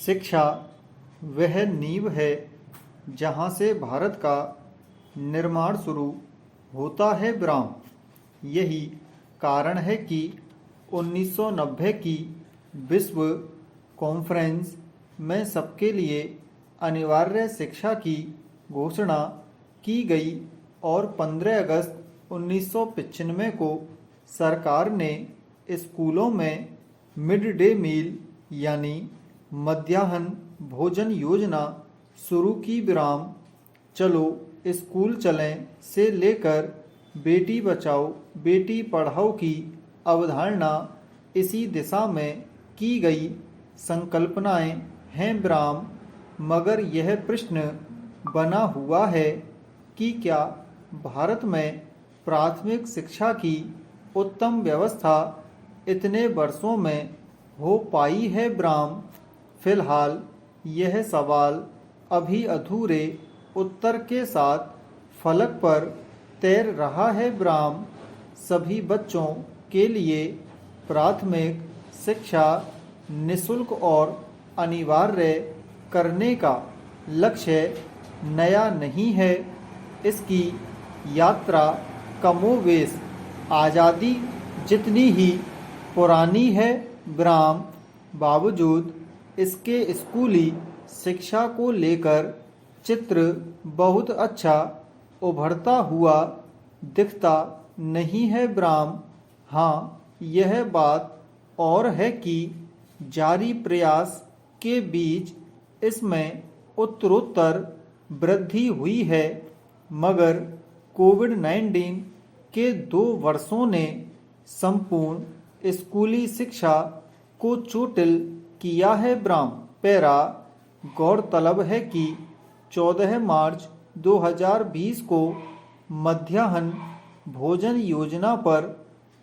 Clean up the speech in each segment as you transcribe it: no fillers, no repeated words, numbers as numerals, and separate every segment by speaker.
Speaker 1: शिक्षा वह नींव है जहाँ से भारत का निर्माण शुरू होता है ब्राह्म। यही कारण है कि 1990 की विश्व कॉन्फ्रेंस में सबके लिए अनिवार्य शिक्षा की घोषणा की गई और 15 अगस्त 1995 को सरकार ने स्कूलों में मिड डे मील यानी मध्याह्न भोजन योजना शुरू की ब्राह्म। चलो स्कूल चलें से लेकर बेटी बचाओ बेटी पढ़ाओ की अवधारणा इसी दिशा में की गई संकल्पनाएं हैं ब्राह्म। मगर यह प्रश्न बना हुआ है कि क्या भारत में प्राथमिक शिक्षा की उत्तम व्यवस्था इतने वर्षों में हो पाई है ब्राह्म। फिलहाल यह सवाल अभी अधूरे उत्तर के साथ फलक पर तैर रहा है ब्राह्म। सभी बच्चों के लिए प्राथमिक शिक्षा निःशुल्क और अनिवार्य करने का लक्ष्य नया नहीं है। इसकी यात्रा कमोवेश आज़ादी जितनी ही पुरानी है ब्राह्म। बावजूद इसके स्कूली शिक्षा को लेकर चित्र बहुत अच्छा उभरता हुआ दिखता नहीं है ब्राह्म। हाँ, यह बात और है कि जारी प्रयास के बीच इसमें उत्तरोत्तर वृद्धि हुई है, मगर कोविड-19 के 2 वर्षों ने संपूर्ण स्कूली शिक्षा को चोटिल किया है ब्राह्म। पैरा गौरतलब है कि 14 मार्च 2020 को मध्याह्न भोजन योजना पर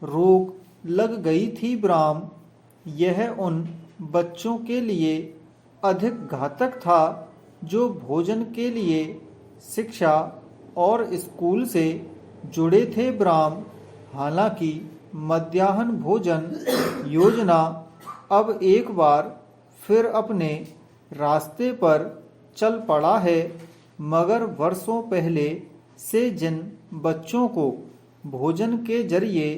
Speaker 1: रोक लग गई थी ब्राह्म। यह उन बच्चों के लिए अधिक घातक था जो भोजन के लिए शिक्षा और स्कूल से जुड़े थे ब्राह्म। हालांकि मध्याह्न भोजन योजना अब एक बार फिर अपने रास्ते पर चल पड़ा है, मगर वर्षों पहले से जिन बच्चों को भोजन के जरिए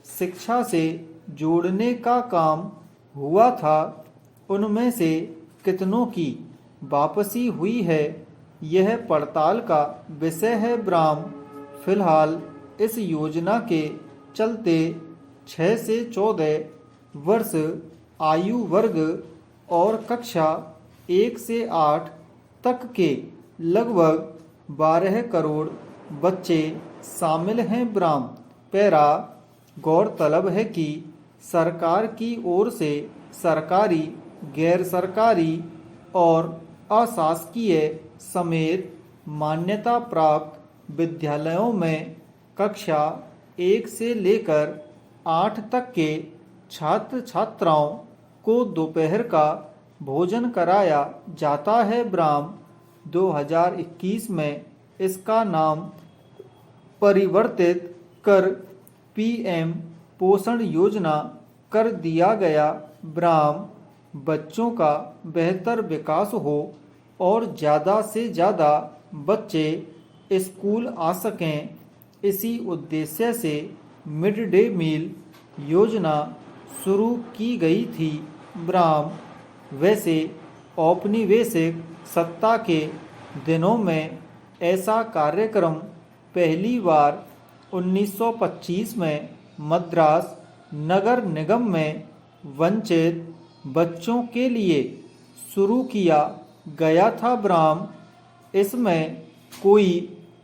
Speaker 1: शिक्षा से जोड़ने का काम हुआ था, उनमें से कितनों की वापसी हुई है, यह पड़ताल का विषय है ब्राह्म। फिलहाल इस योजना के चलते 6 से 14 वर्ष आयु वर्ग और कक्षा 1 से 8 तक के लगभग 12 करोड़ बच्चे शामिल हैं ब्राह्म। पैरा गौरतलब है कि सरकार की ओर से सरकारी, गैर सरकारी और अशासकीय समेत मान्यता प्राप्त विद्यालयों में कक्षा 1 से लेकर 8 तक के छात्र छात्राओं को दोपहर का भोजन कराया जाता है ब्राह्म। 2021 में इसका नाम परिवर्तित कर पीएम पोषण योजना कर दिया गया ब्राह्म। बच्चों का बेहतर विकास हो और ज़्यादा से ज़्यादा बच्चे स्कूल आ सकें, इसी उद्देश्य से मिड डे मील योजना शुरू की गई थी ब्राह्म। वैसे औपनिवेशिक सत्ता के दिनों में ऐसा कार्यक्रम पहली बार 1925 में मद्रास नगर निगम में वंचित बच्चों के लिए शुरू किया गया था ब्राह्म। इसमें कोई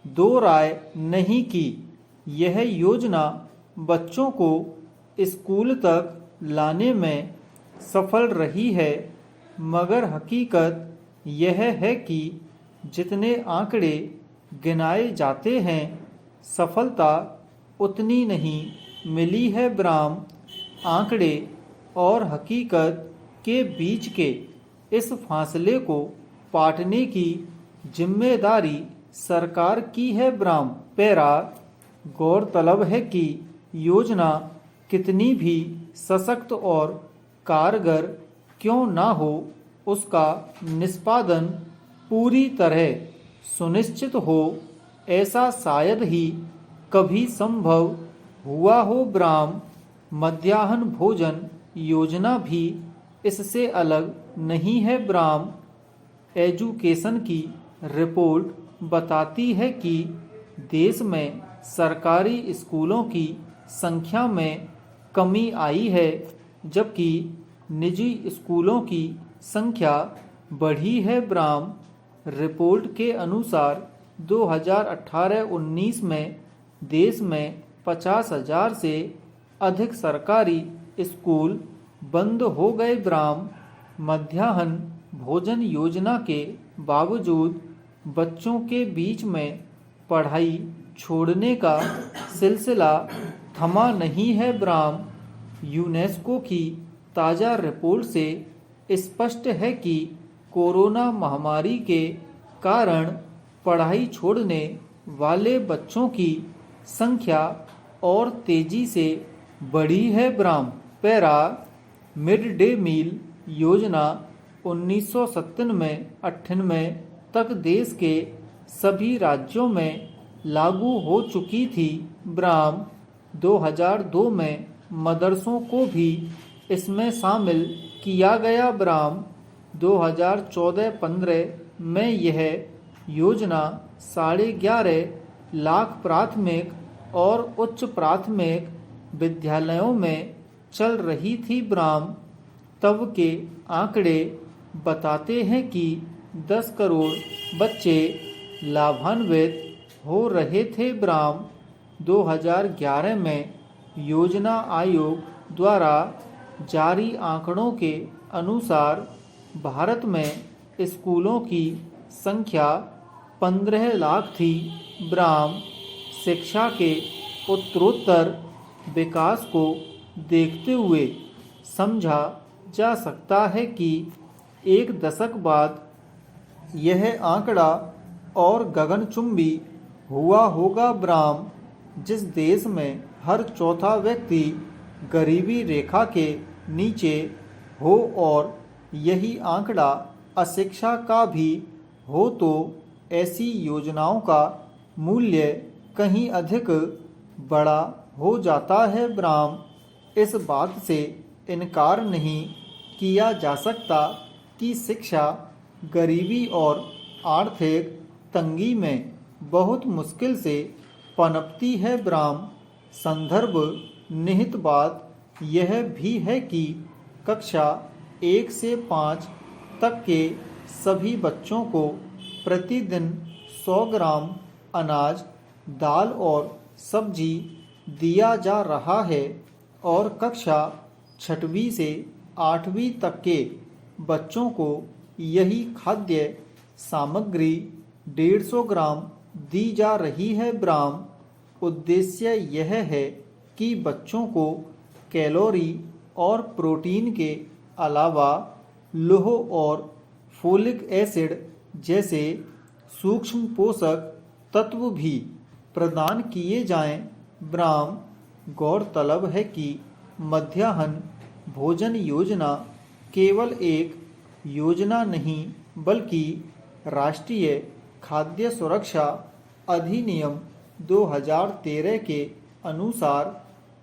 Speaker 1: दो राय नहीं कि यह योजना बच्चों को स्कूल तक लाने में सफल रही है, मगर हकीकत यह है कि जितने आंकड़े गिनाए जाते हैं, सफलता उतनी नहीं मिली है ब्राह्म। आंकड़े और हकीकत के बीच के इस फासले को पाटने की जिम्मेदारी सरकार की है ब्राह्म। पैरा गौरतलब है कि योजना कितनी भी सशक्त और कारगर क्यों ना हो, उसका निष्पादन पूरी तरह सुनिश्चित हो, ऐसा शायद ही कभी संभव हुआ हो। ब्राह्म मध्याह्न भोजन योजना भी इससे अलग नहीं है। ब्राह्म एजुकेशन की रिपोर्ट बताती है कि देश में सरकारी स्कूलों की संख्या में कमी आई है, जबकि निजी स्कूलों की संख्या बढ़ी है। ब्राह्म रिपोर्ट के अनुसार 2018-19 में देश में 50,000 से अधिक सरकारी स्कूल बंद हो गए। ब्राह्म मध्याह्न भोजन योजना के बावजूद बच्चों के बीच में पढ़ाई छोड़ने का सिलसिला थमा नहीं है। ब्राह्म यूनेस्को की ताज़ा रिपोर्ट से स्पष्ट है कि कोरोना महामारी के कारण पढ़ाई छोड़ने वाले बच्चों की संख्या और तेजी से बढ़ी है। ब्राह्म पैरा मिड डे मील योजना 1997-98 तक देश के सभी राज्यों में लागू हो चुकी थी। ब्राह्म 2002 में मदरसों को भी इसमें शामिल किया गया। ब्राह्म 2014-15 में यह योजना 11.5 लाख प्राथमिक और उच्च प्राथमिक विद्यालयों में चल रही थी। ब्राह्म तब के आंकड़े बताते हैं कि 10 करोड़ बच्चे लाभान्वित हो रहे थे। ब्राह्म 2011 में योजना आयोग द्वारा जारी आंकड़ों के अनुसार भारत में स्कूलों की संख्या 15 लाख थी। ब्राह्म शिक्षा के उत्तरोत्तर विकास को देखते हुए समझा जा सकता है कि एक दशक बाद यह आंकड़ा और गगनचुंबी हुआ होगा। ब्राह्म जिस देश में हर चौथा व्यक्ति गरीबी रेखा के नीचे हो और यही आंकड़ा अशिक्षा का भी हो, तो ऐसी योजनाओं का मूल्य कहीं अधिक बड़ा हो जाता है। ब्राह्म इस बात से इनकार नहीं किया जा सकता कि शिक्षा गरीबी और आर्थिक तंगी में बहुत मुश्किल से पनपती है। ब्राह्म संदर्भ निहित बात यह भी है कि कक्षा 1 से 5 तक के सभी बच्चों को प्रतिदिन 100 ग्राम अनाज, दाल और सब्जी दिया जा रहा है और कक्षा 6वीं से 8वीं तक के बच्चों को यही खाद्य सामग्री 150 ग्राम दी जा रही है। ब्राह्म उद्देश्य यह है कि बच्चों को कैलोरी और प्रोटीन के अलावा लौह और फोलिक एसिड जैसे सूक्ष्म पोषक तत्व भी प्रदान किए जाएं। ब्राह्म गौरतलब है कि मध्याह्न भोजन योजना केवल एक योजना नहीं बल्कि राष्ट्रीय खाद्य सुरक्षा अधिनियम 2013 के अनुसार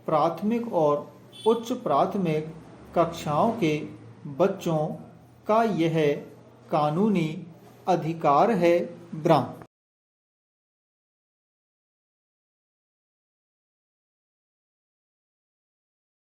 Speaker 1: प्राथमिक और उच्च प्राथमिक कक्षाओं के बच्चों का यह कानूनी अधिकार है। ब्राह्म